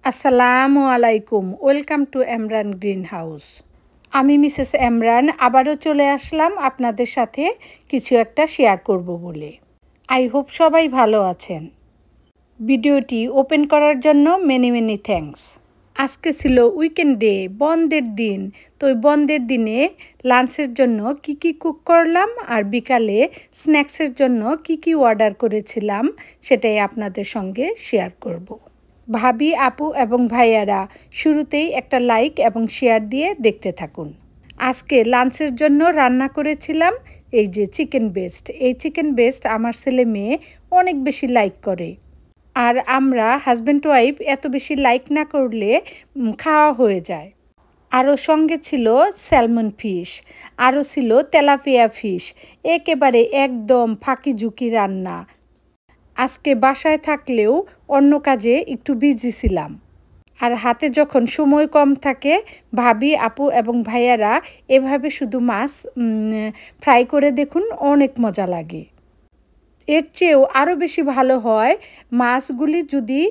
আসসালামু আলাইকুম। Welcome to Emran Green House. আমি মিসেস এমরান আবারও চলে আসলাম আপনাদের সাথে কিছু একটা শেয়ার করব বলে। আই হোপ সবাই ভালো আছেন। ভিডিওটি ওপেন করার জন্য মেনি থ্যাঙ্কস। আজকে ছিল উইকেন্ডে, বন্ধের দিন। তো ওই বন্ধের দিনে লাঞ্চের জন্য কি কুক করলাম আর বিকালে স্ন্যাক্সের জন্য কি অর্ডার করেছিলাম সেটাই আপনাদের সঙ্গে শেয়ার করব। ভাবি, আপু এবং ভাইয়ারা শুরুতেই একটা লাইক এবং শেয়ার দিয়ে দেখতে থাকুন। আজকে লাঞ্চের জন্য রান্না করেছিলাম এই যে চিকেন বেস্ট। এই চিকেন বেস্ট আমার ছেলে মেয়ে অনেক বেশি লাইক করে। আর আমরা হাজব্যান্ড ওয়াইফ এত বেশি লাইক না করলে খাওয়া হয়ে যায়। আরও সঙ্গে ছিল স্যালমন ফিশ, আরও ছিল তেলাপিয়া ফিশ। একেবারে একদম ফাঁকি ঝুঁকি রান্না। আজকে বাসায় থাকলেও অন্য কাজে একটু বিজি ছিলাম। আর হাতে যখন সময় কম থাকে, ভাবি, আপু এবং ভাইয়ারা এভাবে শুধু মাছ ফ্রাই করে দেখুন, অনেক মজা লাগে। এর চেয়েও আরও বেশি ভালো হয় মাছগুলি যদি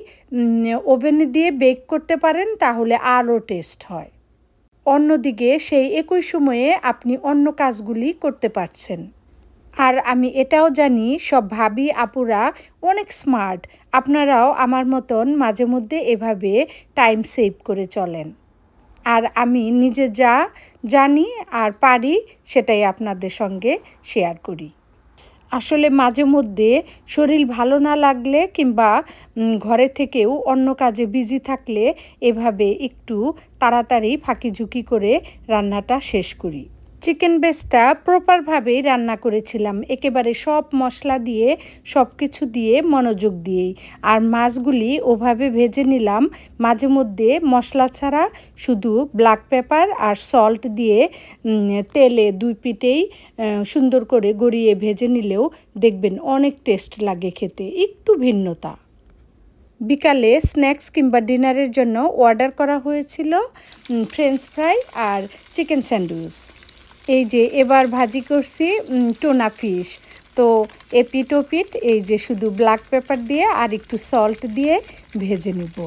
ওভেনে দিয়ে বেক করতে পারেন, তাহলে আরও টেস্ট হয়। অন্যদিকে সেই একই সময়ে আপনি অন্য কাজগুলি করতে পারছেন। আর আমি এটাও জানি সব ভাবি আপুরা অনেক স্মার্ট। আপনারাও আমার মতন মাঝে মধ্যে এভাবে টাইম সেভ করে চলেন। আর আমি নিজে যা জানি আর পারি সেটাই আপনাদের সঙ্গে শেয়ার করি। আসলে মাঝে মধ্যে শরীর ভালো না লাগলে কিংবা ঘরে থেকেও অন্য কাজে বিজি থাকলে এভাবে একটু তাড়াতাড়ি ফাঁকি ঝুঁকি করে রান্নাটা শেষ করি। চিকেন বেস্টটা প্রপারভাবেই রান্না করেছিলাম, একেবারে সব মশলা দিয়ে সব কিছু দিয়ে মনোযোগ দিয়েই। আর মাছগুলি ওভাবে ভেজে নিলাম, মাঝে মধ্যে মশলা ছাড়া শুধু ব্ল্যাক পেপার আর সল্ট দিয়ে তেলে দুই পিঠেই সুন্দর করে গড়িয়ে ভেজে নিলেও দেখবেন অনেক টেস্ট লাগে খেতে, একটু ভিন্নতা। বিকালে স্ন্যাক্স কিংবা ডিনারের জন্য অর্ডার করা হয়েছিল ফ্রেঞ্চ ফ্রাই আর চিকেন স্যান্ডউইচ। এই যে এবার ভাজি করছি টুনা ফিশ। তো এপিট ওপিট এই যে শুধু ব্ল্যাক পেপার দিয়ে আর একটু সল্ট দিয়ে ভেজে নেব।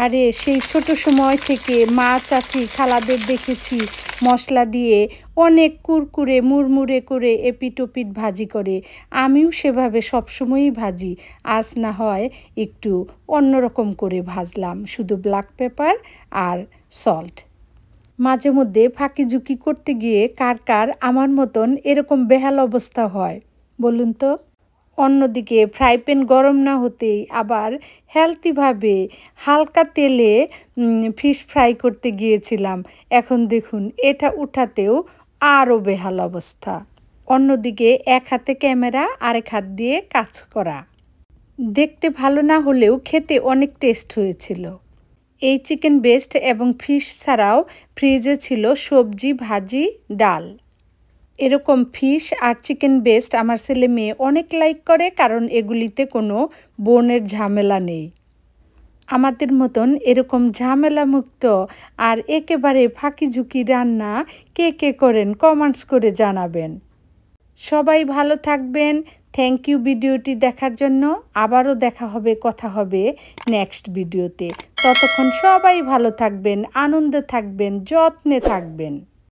আরে সেই ছোট সময় থেকে মা, চাচি, খালাদের দেখেছি মশলা দিয়ে অনেক কুরকুরে মুড়মুড়ে করে এপিট ওপিট ভাজি করে। আমিও সেভাবে সবসময়ই ভাজি। আজ না হয় একটু অন্যরকম করে ভাজলাম, শুধু ব্ল্যাক পেপার আর সল্ট। মাঝে মধ্যে ফাঁকি ঝুঁকি করতে গিয়ে কার কার আমার মতন এরকম বেহাল অবস্থা হয় বলুন তো? অন্যদিকে ফ্রাই প্যান গরম না হতেই আবার হেলদিভাবে হালকা তেলে ফিশ ফ্রাই করতে গিয়েছিলাম। এখন দেখুন এটা উঠাতেও আরও বেহাল অবস্থা। অন্যদিকে এক হাতে ক্যামেরা, আরেক হাত দিয়ে কাজ করা। দেখতে ভালো না হলেও খেতে অনেক টেস্ট হয়েছিল। এই চিকেন বেস্ট এবং ফিশ ছাড়াও ফ্রিজে ছিল সবজি, ভাজি, ডাল। এরকম ফিশ আর চিকেন বেস্ট আমার ছেলে মেয়ে অনেক লাইক করে, কারণ এগুলিতে কোনো বোনের ঝামেলা নেই। আমাদের মতন এরকম ঝামেলা মুক্ত আর একেবারে ফাঁকি ঝুঁকি রান্না কে করেন কমেন্টস করে জানাবেন। সবাই ভালো থাকবেন। থ্যাংক ইউ ভিডিওটি দেখার জন্য। আবারও দেখা হবে, কথা হবে নেক্সট ভিডিওতে। ততক্ষণ সবাই ভালো থাকবেন, আনন্দে থাকবেন, যত্নে থাকবেন।